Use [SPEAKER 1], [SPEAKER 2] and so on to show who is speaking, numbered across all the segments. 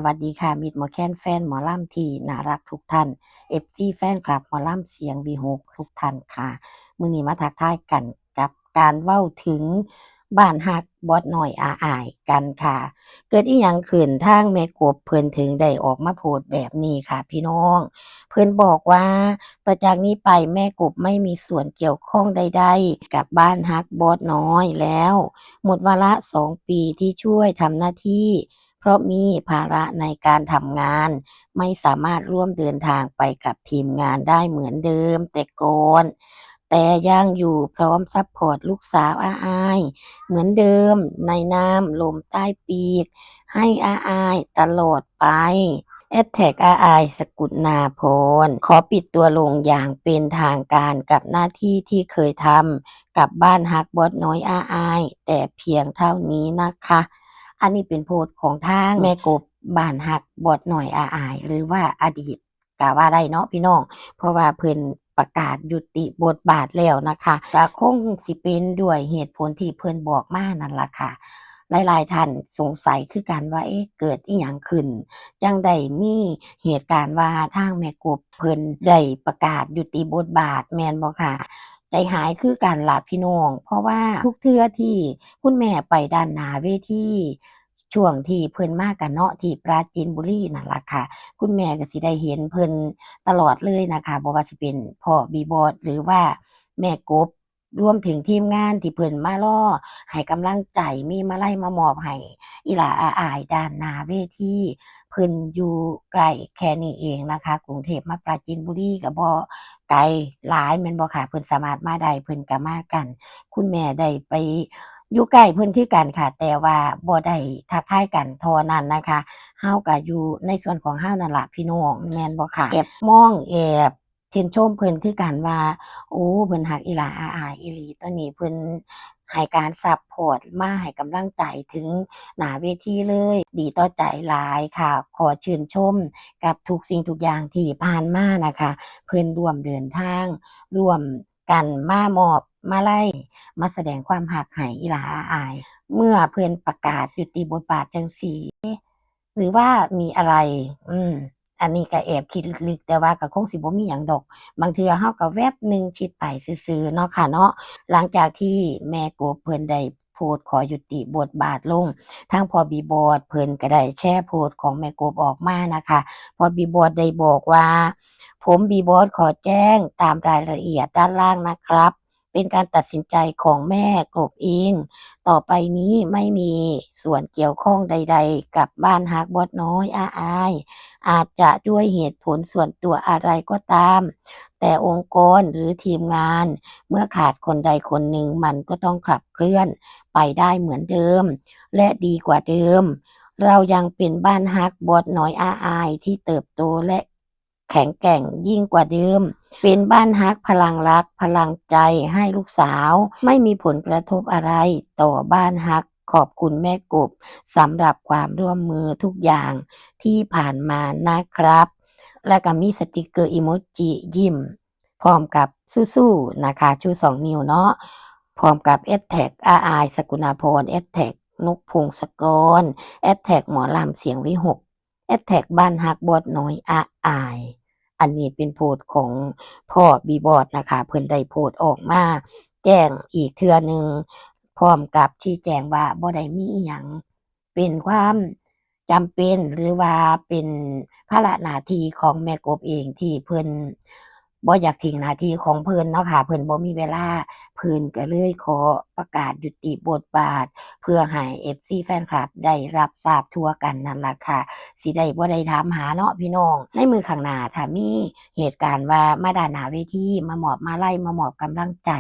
[SPEAKER 1] วัสดีค่ะมิตรหมอแคนแฟนหมอลำที่น่ารักทุกท่านFC แฟนคลับหมอลำเสียงวีหกทุกท่านค่ะมื้อนี้มาทักทายกันกับการเว้าถึงบ้านฮักบอสน้อยอาอ้ายกันค่ะเกิดอิหยังขึ้นทางแม่กบเพิ่นถึงได้ออกมาโพสต์แบบนี้ค่ะพี่น้องเพิ่นบอกว่าต่อจากนี้ไปแม่กบไม่มีส่วนเกี่ยวข้องใดๆกับบ้านฮักบอสน้อยแล้วหมดวาระ2 ปีที่ช่วยทำหน้าที่ เพราะมีภาระในการทำงานไม่สามารถร่วมเดินทางไปกับทีมงานได้เหมือนเดิมแต่ก่อนแต่ยังอยู่พร้อมซัปพอร์ตลูกสาวอาอายเหมือนเดิมในนามลมใต้ปีกให้อาอายตลอดไปแอดแท็กอาอายสกุลนาพรขอปิดตัวลงอย่างเป็นทางการกับหน้าที่ที่เคยทำกับบ้านฮักบอสน้อยอาอายแต่เพียงเท่านี้นะคะ อันนี้เป็นโพสต์ของทางแม่กบบ้านฮักบอดน้อยอาอายหรือว่าอดีตก็ว่าได้เนาะพี่น้องเพราะว่าเพิ่นประกาศยุติบทบาทแล้วนะคะก็คงสิเป็นด้วยเหตุผลที่เพิ่นบอกมานั่นล่ะค่ะหลายๆท่านสงสัยคือกันว่าเกิดอิหยังขึ้นจั่งได้มีเหตุการณ์ว่าทางแม่กบเพิ่นได้ประกาศยุติบทบาทแม่นบ่ค่ะใจหายคือกันล่ะพี่น้องเพราะว่าทุกเทื่อที่คุณแม่ไปด้านหน้าเวทีช่วงที่เพิ่นมากันเนาะที่ปราจีนบุรีนั่นล่ะค่ะคุณแม่ก็สิได้เห็นเพิ่นตลอดเลยนะคะบ่ว่าสิเป็นพ่อบีบอสหรือว่าแม่กบรวมถึงทีมงานที่เพิ่นมารอให้กำลังใจมีมาลัยมามอบให้อีหลาอาอายด้านหน้าเวทีเพิ่นอยู่ใกล้แค่นี้เองนะคะกรุงเทพมาปราจีนบุรีก็บ่ไกลหลายแม่นบ่ค่ะเพิ่นสามารถมาได้เพิ่นก็มากัน คุณแม่ได้ไปอยู่ใกล้เพิ่นคือกันค่ะแต่ว่าบ่ได้ทักทายกันเท่านั้นนะคะเฮาก็อยู่ในส่วนของเฮานั่นล่ะพี่น้องแม่นบ่ค่ะแอบมองแอบชื่นชมเพิ่นคือกันว่าโอ้เพิ่นฮักอีหลาอาอายอีหลีตอนนี้เพิ่นให้การซัปพอร์ตมาให้กำลังใจถึงหน้าเวทีเลยดีต่อใจหลายค่ะขอชื่นชมกับทุกสิ่งทุกอย่างที่ผ่านมาน่ะค่ะเพิ่นร่วมเดินทางร่วมกันมามอบมาลัย มาแสดงความหักให้อีหลาอาอายเมื่อเพิ่นประกาศยุติบทบาทจั่งซี้หรือว่ามีอะไรอืมอันนี้ก็แอบคิดลึกๆแต่ว่าก็คงสิบ่มีหยังดอกบางเทื่อเฮาก็แวบหนึ่งคิดไปซื่อๆเนาะค่ะเนาะหลังจากที่แม่กบเพิ่นได้โพสต์ขอยุติบทบาทลงทางพ่อบีบอสเพิ่นก็ได้แชร์โพสต์ของแม่กบออกมานะคะพ่อบีบอสได้บอกว่าผมบีบอสขอแจ้งตามรายละเอียดด้านล่างนะครับ เป็นการตัดสินใจของแม่กบเอง ต่อไปนี้ไม่มีส่วนเกี่ยวข้องใดๆกับบ้านฮักบอสน้อยอาอายอาจจะด้วยเหตุผลส่วนตัวอะไรก็ตาม แต่องค์กรหรือทีมงานเมื่อขาดคนใดคนหนึ่งมันก็ต้องขับเคลื่อนไปได้เหมือนเดิมและดีกว่าเดิม เรายังเป็นบ้านฮักบอสน้อยอาอายที่เติบโตและแข็งแกร่งยิ่งกว่าเดิม เป็นบ้านฮักพลังรักพลังใจให้ลูกสาวไม่มีผลกระทบอะไรต่อบ้านฮักขอบคุณแม่กบสำหรับความร่วมมือทุกอย่างที่ผ่านมานะครับและก็มีสติกเกอร์อิโมจิยิ้มพร้อมกับสู้ๆนะคะชู2 นิ้วเนาะพร้อมกับแอดแท็กอาอายสกุณาพรแอดแท็กนกพงศกรแอดแท็กหมอลำเสียงวิหกแอดแท็กบ้านฮักบอดน้อยอาอาย อันนี้เป็นโพสต์ของพ่อบีบอสนะคะเพิ่นได้โพสต์ออกมาแจ้งอีกเทื่อหนึ่งพร้อมกับชี้แจงว่าบ่ได้มีอิหยังเป็นความจำเป็นหรือว่าเป็นภาระหน้าที่ของแม่กบเองที่เพิ่นบ่อยากทิ้งหน้าที่ของเพิ่นเนาะค่ะเพิ่นบ่มีเวลาเพิ่นก็เลยขอประกาศยุติบทบาทเพื่อให้ FC แฟนคลับได้รับทราบทั่วกันนั่นล่ะค่ะ สิได้บ่ได้ถามหาเนาะพี่น้องในมื้อข้างหน้าถ้ามีเหตุการณ์ว่ามาด้านหน้าเวทีมามอบมาลัยมามอบกำลังใจ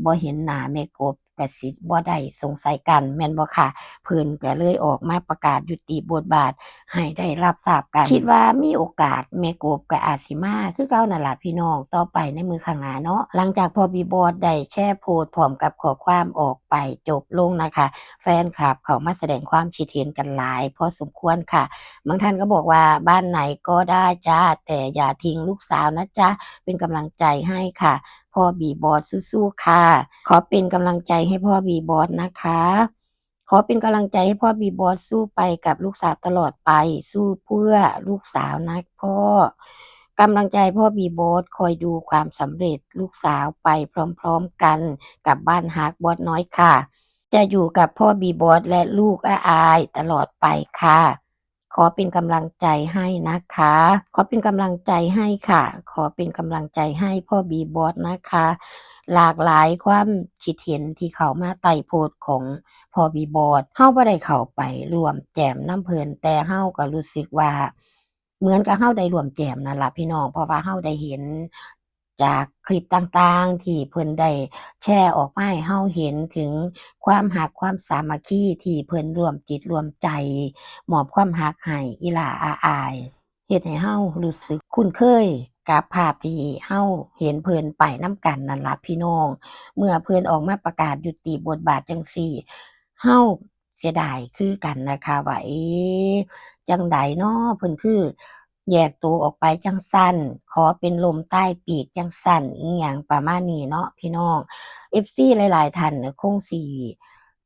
[SPEAKER 1] บ่เห็นหน้าแม่กบก็สิบ่ได้สงสัยกันแม่นบ่ค่ะเพิ่นก็เลยออกมาประกาศยุติบทบาทให้ได้รับทราบกันคิดว่ามีโอกาสแม่กบก็อาจสิมาคือเก่านั่นล่ะพี่น้องต่อไปในมื้อข้างหน้าเนาะหลังจากพ่อบีบอสได้แชร์โพสต์พร้อมกับข้อความออกไปจบลงนะคะแฟนคลับเขามาแสดงความคิดเห็นกันหลายพอสมควรค่ะ บางท่านก็บอกว่าบ้านไหนก็ได้จ้าแต่อย่าทิ้งลูกสาวนะจ๊ะเป็นกำลังใจให้ค่ะพ่อบีบอสสู้ๆค่ะขอเป็นกำลังใจให้พ่อบีบอสนะคะ ขอเป็นกำลังใจให้พ่อบีบอสสู้ไปกับลูกสาวตลอดไปสู้เพื่อลูกสาวนะพ่อกำลังใจพ่อบีบอสคอยดูความสำเร็จลูกสาวไปพร้อมๆกันกับบ้านฮักบอสน้อยค่ะจะอยู่กับพ่อบีบอสและลูกอายตลอดไปค่ะขอเป็นกำลังใจให้นะคะขอเป็นกำลังใจให้ค่ะขอเป็นกำลังใจให้พ่อบีบอสนะคะหลากหลายความคิดเห็นที่เขามาใต้โพสต์ของพ่อบีบอสเฮาบ่ได้เข้าไปร่วมแจมนำเพิ่นแต่เฮาก็รู้สึกว่าเหมือนกับเฮาได้ร่วมแจมนั่นล่ะพี่น้องเพราะว่าเฮาได้เห็นจากคลิปต่างๆที่เพิ่นได้แชร์ออกมาให้เฮาเห็นถึงความรักความสามัคคีที่เพิ่นร่วมจิตร่วมใจมอบความรักให้อีหลาอาอายเฮ็ดให้เฮารู้สึกคุ้นเคยกับภาพที่เฮาเห็นเพิ่นไปนำกันนั่นล่ะพี่น้องเมื่อเพิ่นออกมาประกาศยุติบทบาทจั่งซี้เฮาเสียดายคือกันนะคะว่าจั่งใดน้อเพิ่นคือแยกตัวออกไปจั่งซั้นขอเป็นลมใต้ปีกจั่งซั้นอิหยังประมาณนี้เนาะพี่น้อง FC หลายๆท่านน่ะคงสิ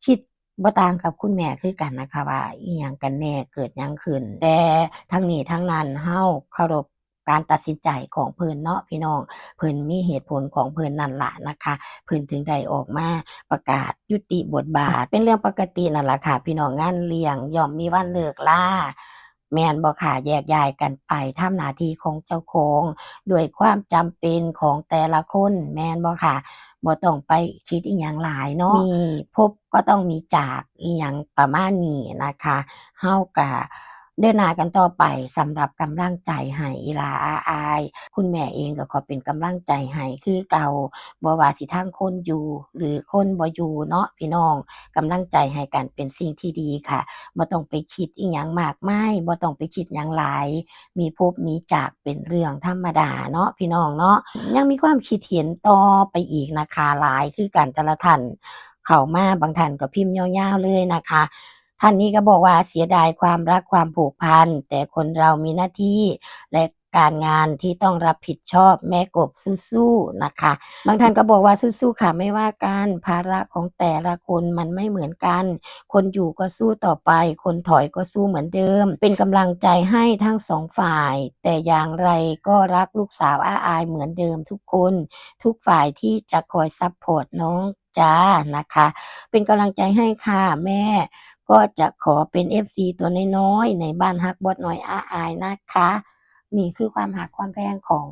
[SPEAKER 1] คิดบ่ต่างกับคุณแม่คือกันนะคะว่าอิหยังกันแน่เกิดหยังขึ้นแต่ทั้งนี้ทั้งนั้นเฮาเคารพการตัดสินใจของเพิ่นเนาะพี่น้องเพิ่นมีเหตุผลของเพิ่นนั่นล่ะนะคะเพิ่นถึงได้ออกมาประกาศยุติบทบาทเป็นเรื่องปกตินั่นล่ะค่ะพี่น้องงานเลี้ยงย่อมมีวันเลิกลาแม่นบ่ค่ะแยกย้ายกันไปทำหน้าที่ของเจ้าของด้วยความจำเป็นของแต่ละคนแม่นบ่ค่ะ บ่ต้องไปคิดอิหยังหลายเนาะมีพบก็ต้องมีจากอิหยังประมาณนี้นะคะเฮาก็เดินหน้ากันต่อไปสำหรับกำลังใจให้อีหลาอาอายคุณแม่เองก็ขอเป็นกำลังใจให้คือเก่าบ่ว่าสิทางคนอยู่หรือคนบ่อยู่เนาะพี่น้องกำลังใจให้กันเป็นสิ่งที่ดีค่ะบ่ต้องไปคิดอิหยังมากมายบ่ต้องไปคิดหยังหลายมีพบมีจากเป็นเรื่องธรรมดาเนาะพี่น้องเนาะ ยังมีความคิดเห็นต่อไปอีกนะคะหลายคือกันแต่ละท่านเข้ามาบางท่านก็พิมพ์ยาวๆเลยนะคะท่านนี้ก็บอกว่าเสียดายความรักความผูกพันแต่คนเรามีหน้าที่และการงานที่ต้องรับผิดชอบแม่กบสู้ๆนะคะบางท่านก็บอกว่าสู้ๆค่ะไม่ว่ากันภาระของแต่ละคนมันไม่เหมือนกันคนอยู่ก็สู้ต่อไปคนถอยก็สู้เหมือนเดิมเป็นกำลังใจให้ทั้งสองฝ่ายแต่อย่างไรก็รักลูกสาวอาอายเหมือนเดิมทุกคนทุกฝ่ายที่จะคอยซัปพอร์ตน้องจ้านะคะเป็นกำลังใจให้ค่ะแม่ก็จะขอเป็น FC ตัวน้อยๆในบ้านฮักบอสน้อยอาอายนะคะนี่คือความรักความแพงของ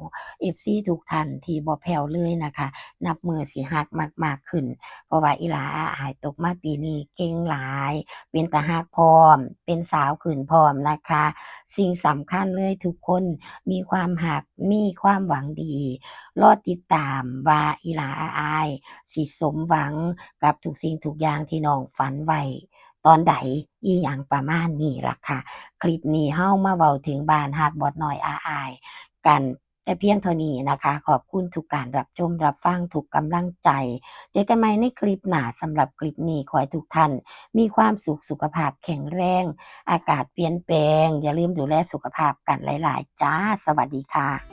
[SPEAKER 1] FC ทุกท่านที่บ่แผ่วเลยนะคะนับมือสิฮักมากๆขึ้นเพราะว่าอีหลาอาอายตกมาปีนี้เก่งหลายเป็นตาฮักพร้อมเป็นสาวขึ้นพร้อมนะคะสิ่งสำคัญเลยทุกคนมีความรักมีความหวังดีรอติดตามว่าอีหลาอาอายสิสมหวังกับทุกสิ่งทุกอย่างที่น้องฝันไว้ตอนใดอิหยังประมาณนี้ล่ะค่ะ คลิปนี้เฮามาเว้าถึงบ้านฮักบอดน้อยอาอายกันแต่เพียงเท่านี้นะคะขอบคุณทุกการรับชมรับฟังทุกกำลังใจเจอกันใหม่ในคลิปหน้าสำหรับคลิปนี้ขอให้ทุกท่านมีความสุขสุขภาพแข็งแรงอากาศเปลี่ยนแปลงอย่าลืมดูแลสุขภาพกันหลายๆจ้าสวัสดีค่ะ